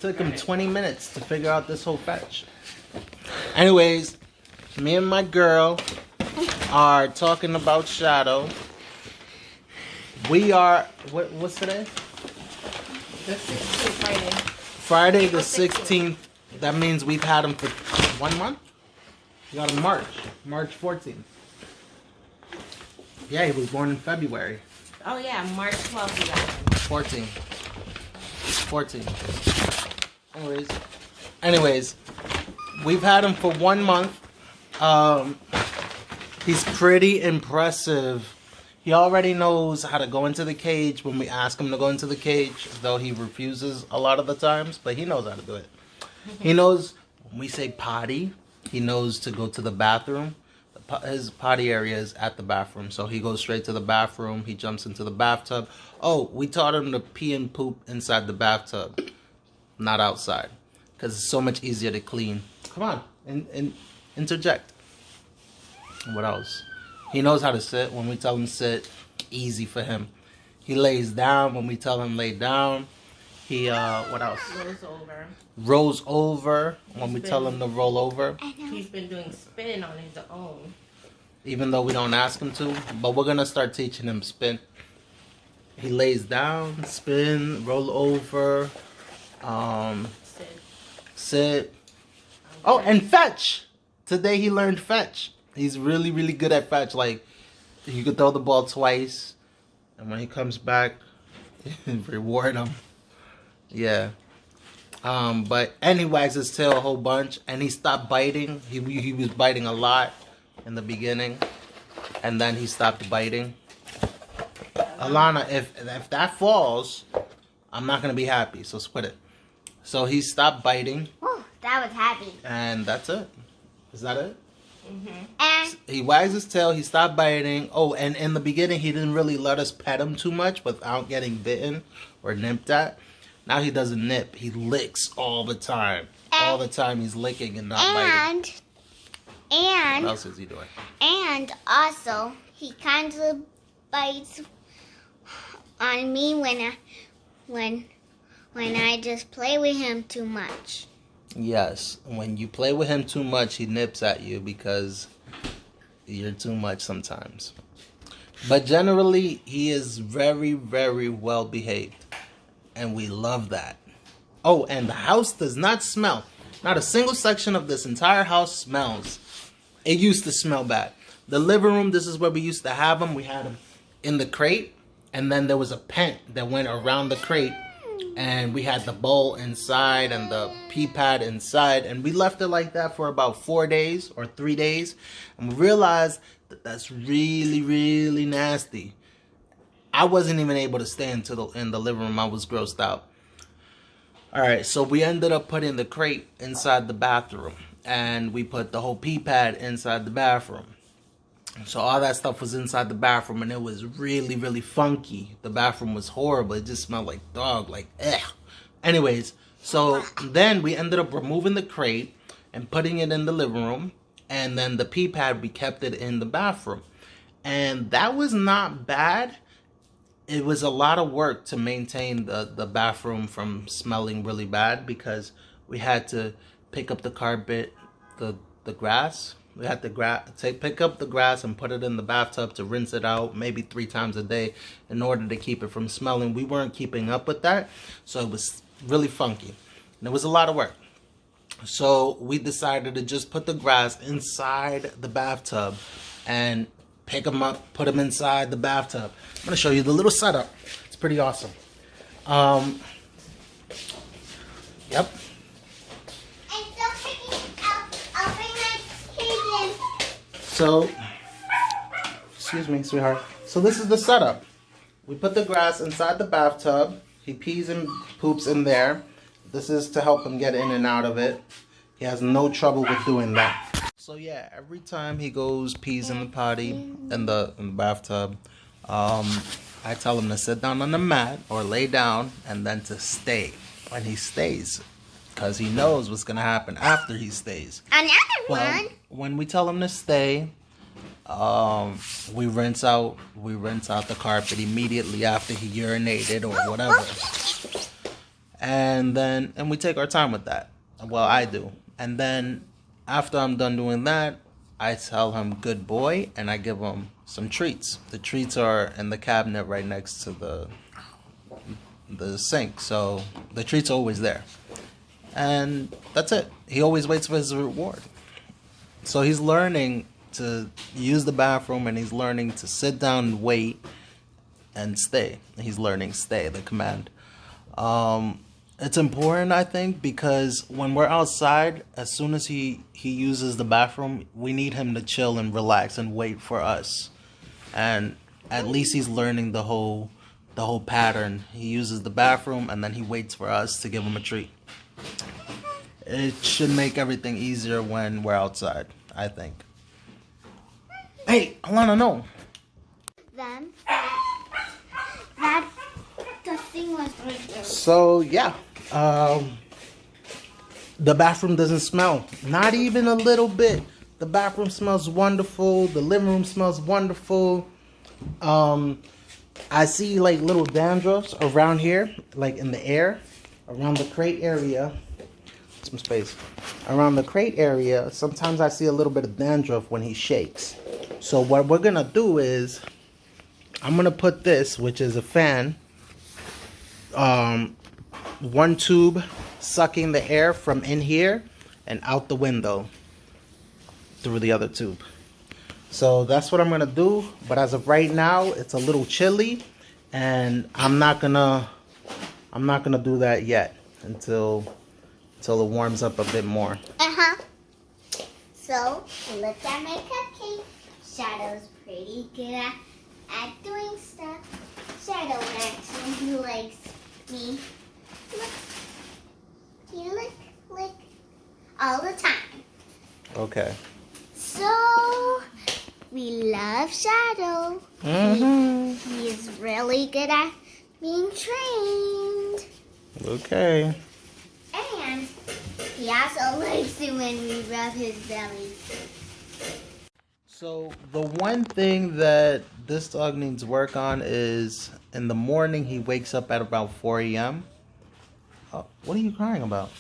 Took him 20 minutes to figure out this whole fetch. Anyways, me and my girl are talking about Shadow. We are, what's today? The 16th, Friday. Friday the 16th. That means we've had him for 1 month? We got him March 14th. Yeah, he was born in February. Oh yeah, March 12th we got him. 14. Anyways, we've had him for 1 month. He's pretty impressive. He already knows how to go into the cage when we ask him to go into the cage, though he refuses a lot of the times, but he knows how to do it. He knows when we say potty, he knows to go to the bathroom. His potty area is at the bathroom, so he goes straight to the bathroom. He jumps into the bathtub. Oh, we taught him to pee and poop inside the bathtub, not outside, because it's so much easier to clean. Come on, and interject. What else? He knows how to sit. When we tell him sit, easy for him. He lays down when we tell him lay down. He what else? Rolls over when we tell him to roll over. He's been doing spin on his own. Even though we don't ask him to, but we're gonna start teaching him spin. He lays down, spin, roll over, sit. Oh, and fetch. Today he learned fetch. He's really, really good at fetch. Like, you could throw the ball twice, and when he comes back, reward him. Yeah. But and he wags his tail a whole bunch, and he stopped biting. He was biting a lot in the beginning, and then he stopped biting. Alana, if that falls, I'm not gonna be happy. So split it. So he stopped biting. Oh, that was happy. And that's it. Is that it? And he wags his tail. He stopped biting. Oh, and in the beginning, he didn't really let us pet him too much without getting bitten or nipped at. Now he doesn't nip. He licks all the time. All the time he's licking and not biting. And what else is he doing? And also, he kind of bites on me when I just play with him too much. Yes, when you play with him too much, he nips at you because you're too much sometimes. But generally, he is very, very well behaved. And we love that. Oh, and the house does not smell. Not a single section of this entire house smells. It used to smell bad. The living room, this is where we used to have him. We had him in the crate. And then there was a pent that went around the crate. And we had the bowl inside and the pee pad inside. And we left it like that for about 4 days or 3 days. And we realized that that's really, really nasty. I wasn't even able to stay in the living room. I was grossed out. Alright, so we ended up putting the crate inside the bathroom. And we put the whole pee pad inside the bathroom. So all that stuff was inside the bathroom, and it was really, really funky. The bathroom was horrible. It just smelled like dog, like eh. Anyways, so then we ended up removing the crate and putting it in the living room. And then the pee pad, we kept it in the bathroom. And that was not bad. It was a lot of work to maintain the bathroom from smelling really bad because we had to pick up the carpet, the grass. We had to pick up the grass and put it in the bathtub to rinse it out maybe 3 times a day in order to keep it from smelling. We weren't keeping up with that, so it was really funky. And it was a lot of work. So we decided to just put the grass inside the bathtub and pick them up, put them inside the bathtub. I'm going to show you the little setup. It's pretty awesome. Yep. So, excuse me, sweetheart. So this is the setup. We put the grass inside the bathtub. He pees and poops in there. This is to help him get in and out of it. He has no trouble with doing that. So yeah, every time he goes, pees in the potty, in the bathtub, I tell him to sit down on the mat or lay down and then to stay when he stays. Because he knows what's going to happen after he stays. Another one. When we tell him to stay, we rinse out the carpet immediately after he urinated or whatever. and we take our time with that. Well, I do. And then after I'm done doing that, I tell him good boy, and I give him some treats. The treats are in the cabinet right next to the sink, so the treats are always there. And that's it. He always waits for his reward. So he's learning to use the bathroom, and he's learning to sit down and wait and stay. He's learning stay, the command. It's important, I think, because when we're outside, as soon as he uses the bathroom, we need him to chill and relax and wait for us. And at least he's learning the whole pattern. He uses the bathroom, and then he waits for us to give him a treat. It should make everything easier when we're outside, I think. Hey, Alana, no. Then that the thing was right there. So yeah, the bathroom doesn't smell, not even a little bit. The bathroom smells wonderful. The living room smells wonderful. I see like little dandruffs around here, like in the air, around the crate area. Some space around the crate area. Sometimes I see a little bit of dandruff when he shakes. So what we're gonna do is I'm gonna put this, which is a fan, one tube sucking the air from in here and out the window through the other tube. So that's what I'm gonna do. But as of right now, it's a little chilly, and I'm not gonna do that yet until it warms up a bit more. So look at my cupcake. Shadow's pretty good at doing stuff. Shadow actually likes me. Look. You lick all the time. Okay. So we love Shadow. He is really good at being trained. Okay. And he also likes it when we rub his belly. So the one thing that this dog needs work on is in the morning he wakes up at about 4 a.m. What are you crying about?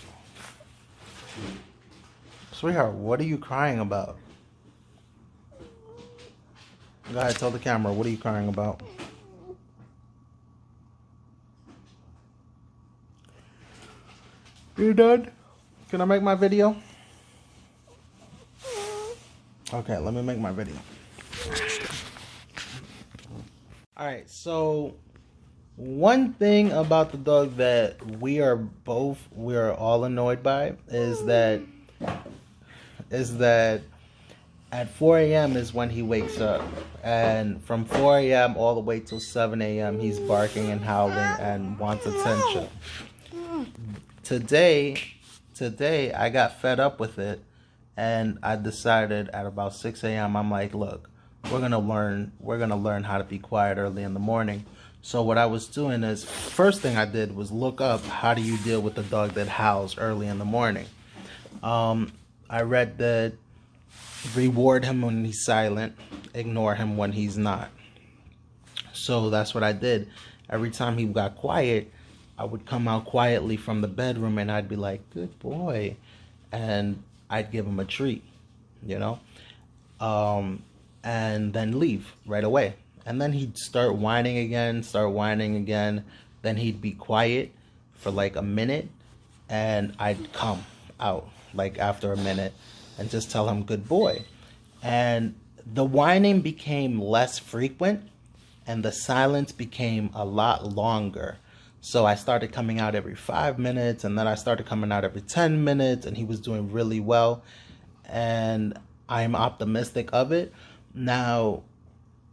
Sweetheart, what are you crying about? Go ahead, tell the camera, what are you crying about? You done? Can I make my video? Okay, let me make my video. Alright, so one thing about the dog that we are all annoyed by is that at 4 a.m. is when he wakes up. And from 4 a.m. all the way till 7 a.m. he's barking and howling and wants attention. Today I got fed up with it, and I decided at about 6 a.m. I'm like, look, we're gonna learn how to be quiet early in the morning. So what I was doing is, first thing I did was look up how do you deal with a dog that howls early in the morning. I read that reward him when he's silent, ignore him when he's not. So that's what I did. Every time he got quiet, I would come out quietly from the bedroom and I'd be like, good boy. And I'd give him a treat, you know, and then leave right away. And then he'd start whining again. Then he'd be quiet for like a minute, and I'd come out like after a minute and just tell him good boy. And the whining became less frequent and the silence became a lot longer. So I started coming out every 5 minutes, and then I started coming out every 10 minutes, and he was doing really well. And I'm optimistic of it. Now,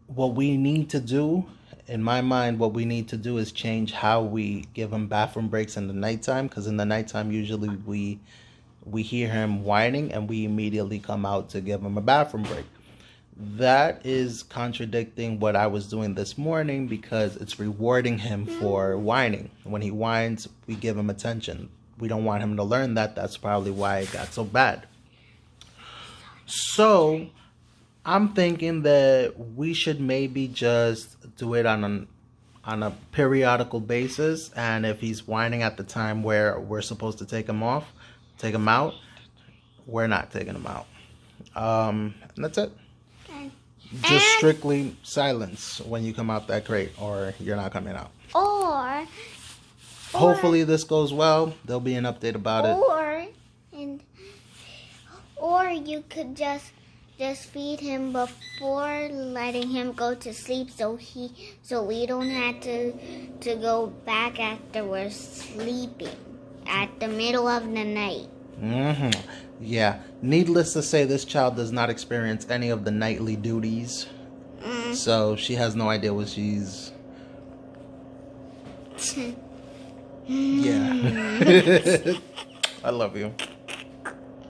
what we need to do, in my mind, what we need to do is change how we give him bathroom breaks in the nighttime. Because in the nighttime, usually we hear him whining and we immediately come out to give him a bathroom break. That is contradicting what I was doing this morning, because it's rewarding him for whining. When he whines, we give him attention. We don't want him to learn that. That's probably why it got so bad. So I'm thinking that we should maybe just do it on on a periodical basis, and if he's whining at the time where we're supposed to take him out, we're not taking him out. And that's it. Okay. Just strictly silence when you come out that crate, or you're not coming out. Or Hopefully this goes well. There'll be an update about it. Or you could just feed him before letting him go to sleep, so we don't have to go back after we're sleeping at the middle of the night. Yeah. Needless to say, this child does not experience any of the nightly duties. So she has no idea what she's... Yeah. I love you.